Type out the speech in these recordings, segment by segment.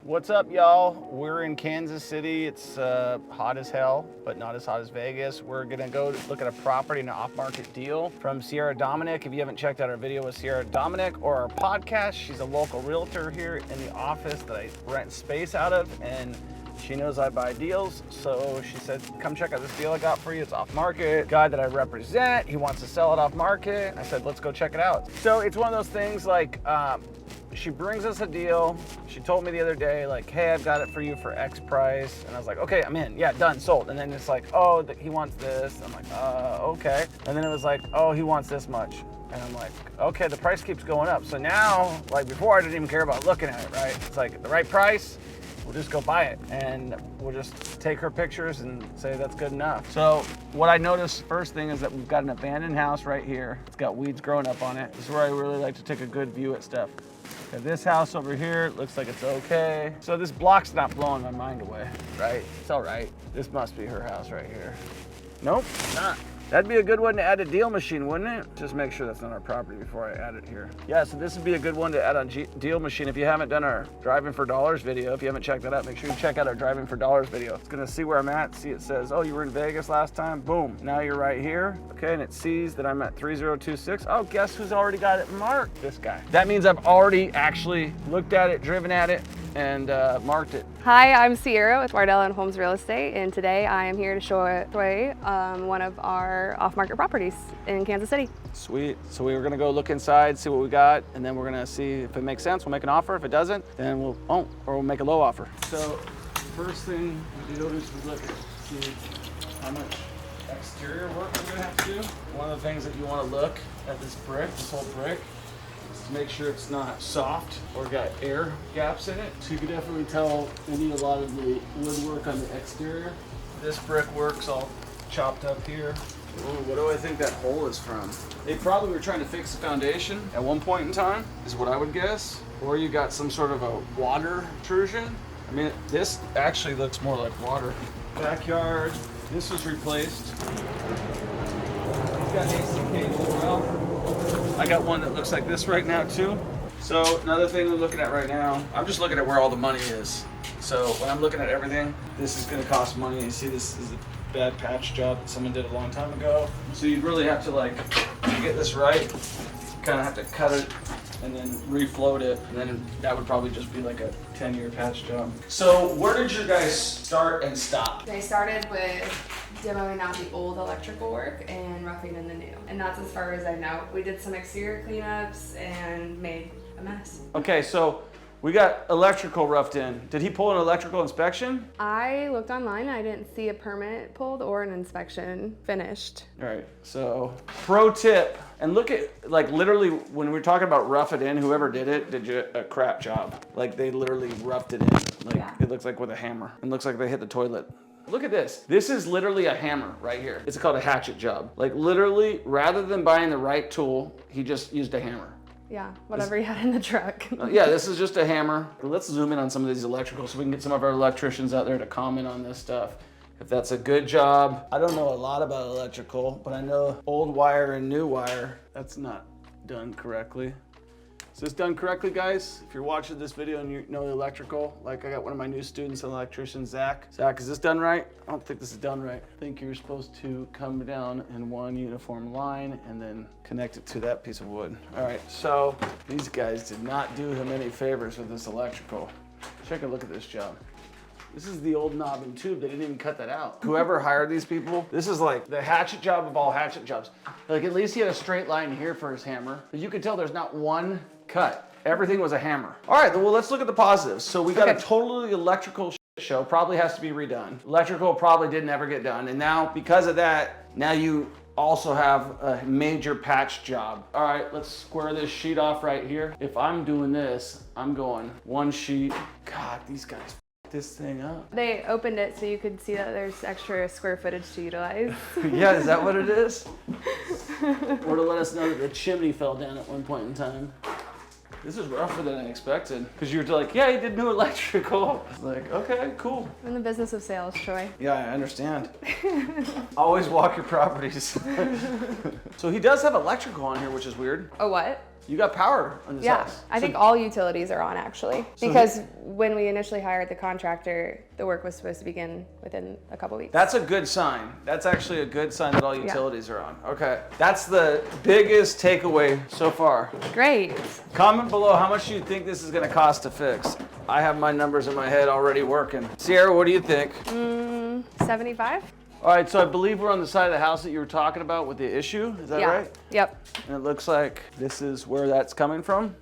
What's up, y'all? We're in Kansas City. It's hot as hell, but not as hot as Vegas. We're gonna go look at a property, an off-market deal from Sierra Dominiak. If you haven't checked out our video with Sierra Dominiak or our podcast, she's a local realtor here in the office that I rent space out of, and she knows I buy deals, so she said, come check out this deal I got for you. It's off market. Guy that I represent, he wants to sell it off market. I said, let's go check it out. So it's one of those things like, she brings us a deal. She told me the other day, like, hey, I've got it for you for X price. And I was like, okay, I'm in. Yeah, done, sold. And then it's like, oh, he wants this. I'm like, okay. And then it was like, oh, he wants this much. And I'm like, okay, the price keeps going up. So now, like before, I didn't even care about looking at it, right? It's like the right price, we'll just go buy it. And we'll just take her pictures and say that's good enough. So what I noticed first thing is that we've got an abandoned house right here. It's got weeds growing up on it. This is where I really like to take a good view at stuff. Got this house over here, looks like it's okay. So this block's not blowing my mind away, right? It's all right. This must be her house right here. Nope, not. That'd be a good one to add a deal machine, wouldn't it? Just make sure that's not our property before I add it here. Yeah, so this would be a good one to add on deal machine. If you haven't done our Driving for Dollars video, if you haven't checked that out, make sure you check out our Driving for Dollars video. It's gonna see where I'm at. See, it says, oh, you were in Vegas last time. Boom, now you're right here. Okay, and it sees that I'm at 3026. Oh, guess who's already got it marked? This guy. That means I've already actually looked at it, driven at it, and marked it. Hi, I'm Sierra with Wardell Holmes Real Estate, and today I am here to show away one of our off-market properties in Kansas City. Sweet. So we were gonna go look inside, see what we got, and then we're gonna see if it makes sense. We'll make an offer. If it doesn't, then we'll make a low offer. So first thing we do is we look at see how much exterior work we're gonna have to do. One of the things that you want to look at this brick, this whole brick, is to make sure it's not soft or got air gaps in it. So you can definitely tell we need a lot of the woodwork on the exterior. This brickwork's all chopped up here. Ooh, what do I think that hole is from? They probably were trying to fix the foundation at one point in time, is what I would guess. Or you got some sort of a water intrusion. I mean, this actually looks more like water. Backyard, this was replaced. It's got AC cable as well. I got one that looks like this right now too. So another thing we're looking at right now, I'm just looking at where all the money is. So when I'm looking at everything, this is gonna cost money. You see this is a bad patch job that someone did a long time ago. So you really have to, like, to get this right, you kind of have to cut it and then refloat it, and then that would probably just be like a 10-year patch job. So where did your guys start and stop? They started with demoing out the old electrical work and roughing in the new. And that's as far as I know. We did some exterior cleanups and made a mess. Okay, so we got electrical roughed in. Did he pull an electrical inspection? I looked online, I didn't see a permit pulled or an inspection finished. All right, so pro tip, and look at, like, literally when we're talking about rough it in, whoever did it did you a crap job. Like, they literally roughed it in. Like, yeah. It looks like with a hammer. It looks like they hit the toilet. Look at this. This is literally a hammer right here. It's called a hatchet job. Like, literally, rather than buying the right tool, he just used a hammer. Yeah, whatever you had in the truck. Yeah, this is just a hammer. Let's zoom in on some of these electrical so we can get some of our electricians out there to comment on this stuff. If that's a good job. I don't know a lot about electrical, but I know old wire and new wire, that's not done correctly. Is this done correctly, guys? If you're watching this video and you know the electrical, like I got one of my new students, an electrician, Zach. Zach, is this done right? I don't think this is done right. I think you're supposed to come down in one uniform line and then connect it to that piece of wood. All right, so these guys did not do him any favors with this electrical. Take a look at this job. This is the old knob and tube. They didn't even cut that out. Whoever hired these people, this is like the hatchet job of all hatchet jobs. Like, at least he had a straight line here for his hammer. But you could tell there's not one cut. Everything was a hammer. All right, well, let's look at the positives. So we got a totally electrical show, probably has to be redone. Electrical probably didn't ever get done. And now, because of that, now you also have a major patch job. All right, let's square this sheet off right here. If I'm doing this, I'm going one sheet. God, these guys f***ed this thing up. They opened it so you could see that there's extra square footage to utilize. Yeah, is that what it is? Or to let us know that the chimney fell down at one point in time. This is rougher than I expected. Because you were like, yeah, he did new electrical. I was like, okay, cool. I'm in the business of sales, Troy. Yeah, I understand. Always walk your properties. So he does have electrical on here, which is weird. Oh, what? You got power on this house. I think all utilities are on actually, because when we initially hired the contractor, the work was supposed to begin within a couple weeks. That's a good sign. That's actually a good sign that all utilities are on. Okay. That's the biggest takeaway so far. Great. Comment below how much you think this is going to cost to fix. I have my numbers in my head already working. Sierra, what do you think? 75? All right, so I believe we're on the side of the house that you were talking about with the issue. Is that right? Yep. And it looks like this is where that's coming from.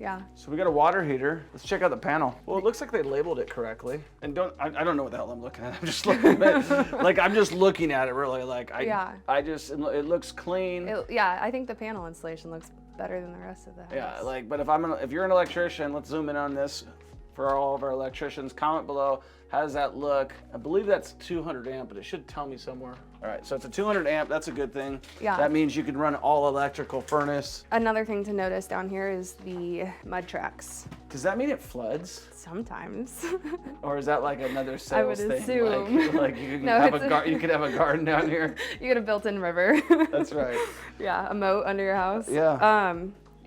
Yeah. So we got a water heater. Let's check out the panel. Well, it looks like they labeled it correctly. And I don't know what the hell I'm looking at. I'm just looking at it. Like, I'm just looking at it really. Like, it looks clean. I think the panel installation looks better than the rest of the house. Yeah, like, but if you're an electrician, let's zoom in on this for all of our electricians. Comment below. How does that look? I believe that's 200 amp, but it should tell me somewhere. All right, so it's a 200 amp. That's a good thing. Yeah. That means you can run all electrical furnace. Another thing to notice down here is the mud tracks. Does that mean it floods? Sometimes. Or is that like another sales thing? I would assume. Like you can you could have a garden down here. You get a built-in river. That's right. Yeah, a moat under your house. Yeah.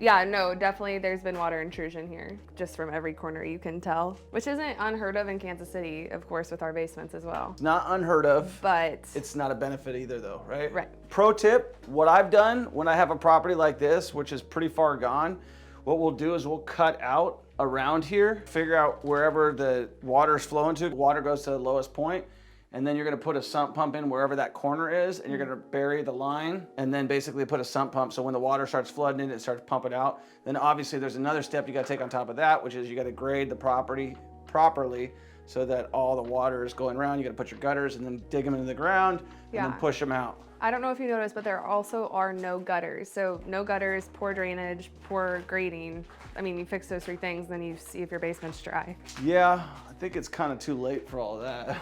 Yeah, no, definitely there's been water intrusion here, just from every corner you can tell, which isn't unheard of in Kansas City, of course, with our basements as well. Not unheard of, but it's not a benefit either though, right? Right. Pro tip, what I've done when I have a property like this, which is pretty far gone, what we'll do is we'll cut out around here, figure out wherever the water's flowing to, water goes to the lowest point, and then you're gonna put a sump pump in wherever that corner is, and you're gonna bury the line, and then basically put a sump pump, so when the water starts flooding in, it starts pumping out. Then obviously there's another step you gotta take on top of that, which is you gotta grade the property properly so that all the water is going around. You gotta put your gutters and then dig them into the ground, and then push them out. I don't know if you noticed, but there also are no gutters. So no gutters, poor drainage, poor grading. I mean, you fix those three things, then you see if your basement's dry. Yeah, I think it's kind of too late for all of that.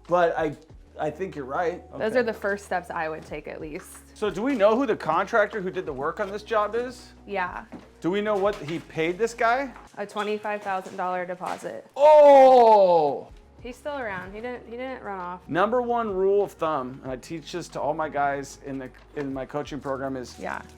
But I think you're right. Okay. Those are the first steps I would take at least. So do we know who the contractor who did the work on this job is? Yeah. Do we know what he paid this guy? A $25,000 deposit. Oh! He's still around. He didn't run off. Number one rule of thumb, and I teach this to all my guys in my coaching program, is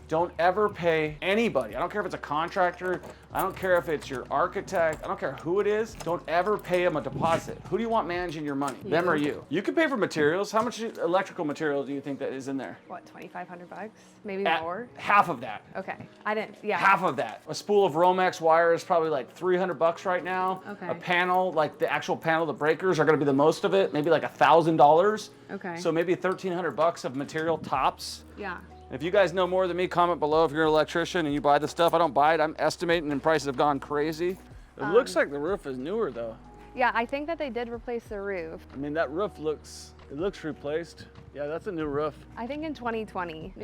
don't ever pay anybody. I don't care if it's a contractor. I don't care if it's your architect. I don't care who it is. Don't ever pay them a deposit. Who do you want managing your money? Them or you? You can pay for materials. How much electrical material do you think that is in there? What, 2,500 bucks? Maybe more? Half of that. Okay. I didn't, yeah. Half of that. A spool of Romex wire is probably like 300 bucks right now. Okay. A panel, like the actual panel, the breakers are gonna be the most of it, maybe like $1,000. Okay. So maybe 1,300 bucks of material tops. Yeah. If you guys know more than me, comment below if you're an electrician and you buy the stuff. I don't buy it. I'm estimating and prices have gone crazy. It looks like the roof is newer though. Yeah, I think that they did replace the roof. I mean, that roof looks replaced. Yeah, that's a new roof. I think in 2020.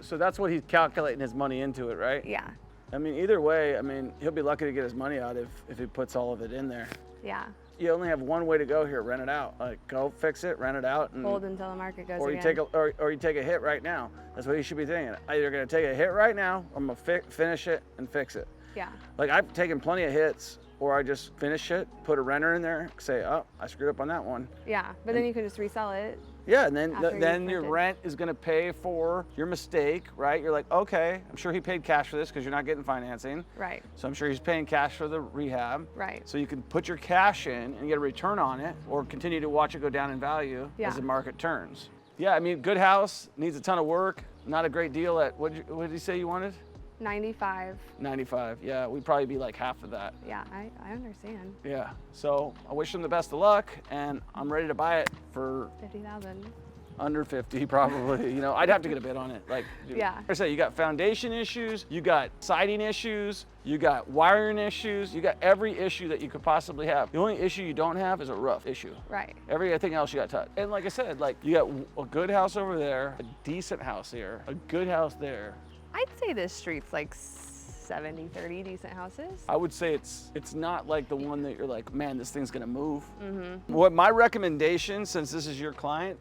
So that's what he's calculating his money into it, right? Yeah. I mean, either way, I mean, he'll be lucky to get his money out if he puts all of it in there. Yeah. You only have one way to go here, rent it out. Like, go fix it, rent it out, and hold until the market goes or you again. or you take a hit right now. That's what you should be thinking. Either gonna take a hit right now, or I'm gonna finish it and fix it. Yeah. Like, I've taken plenty of hits, or I just finish it, put a renter in there, say, oh, I screwed up on that one. Yeah, but then you can just resell it. Yeah, and then your rent is gonna pay for your mistake, right? You're like, okay, I'm sure he paid cash for this because you're not getting financing. Right. So I'm sure he's paying cash for the rehab. Right. So you can put your cash in and get a return on it, or continue to watch it go down in value as the market turns. Yeah, I mean, good house, needs a ton of work, not a great deal at, what did you say you wanted? 95. 95, yeah, we'd probably be like half of that. Yeah, I understand. Yeah, so I wish them the best of luck, and I'm ready to buy it for 50,000. Under 50 probably. You know, I'd have to get a bid on it. Like, yeah. Like I say, you got foundation issues, you got siding issues, you got wiring issues, you got every issue that you could possibly have. The only issue you don't have is a roof issue. Right. Everything else you got touched. And like I said, like, you got a good house over there, a decent house here, a good house there. I'd say this street's like 70-30 decent houses. I would say it's not like the one that you're like, man, this thing's gonna move. Mm-hmm. What my recommendation, since this is your client,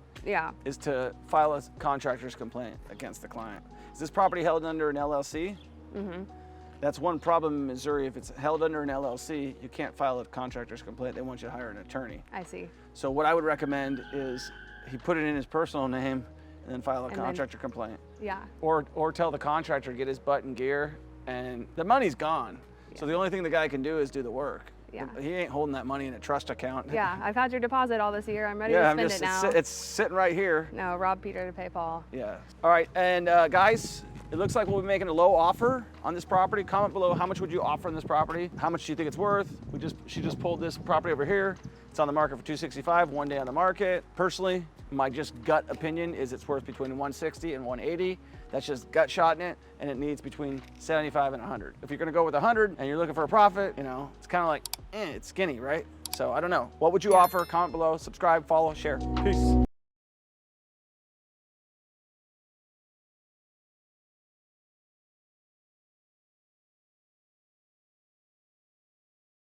is to file a contractor's complaint against the client. Is this property held under an LLC? Mm-hmm. That's one problem in Missouri. If it's held under an LLC, you can't file a contractor's complaint. They want you to hire an attorney. I see. So what I would recommend is he put it in his personal name, and then file a And then- contractor complaint. Yeah. Or tell the contractor to get his butt in gear, and the money's gone. So the only thing the guy can do is do the work. Yeah. He ain't holding that money in a trust account. Yeah, I've had your deposit all this year. I'm ready to Yeah, spend it now. it's sitting right here. No, rob Peter to pay Paul. Yeah. All right, and guys, it looks like we'll be making a low offer on this property. Comment below, how much would you offer on this property? How much do you think it's worth? She just pulled this property over here. It's on the market for $265, 1 day on the market. Personally, my just gut opinion is it's worth between $160 and $180. That's just gut shotting it, and it needs between $75 and $100. If you're gonna go with $100 and you're looking for a profit, you know, it's kind of like, it's skinny, right? So I don't know. What would you offer? Comment below, subscribe, follow, share. Peace.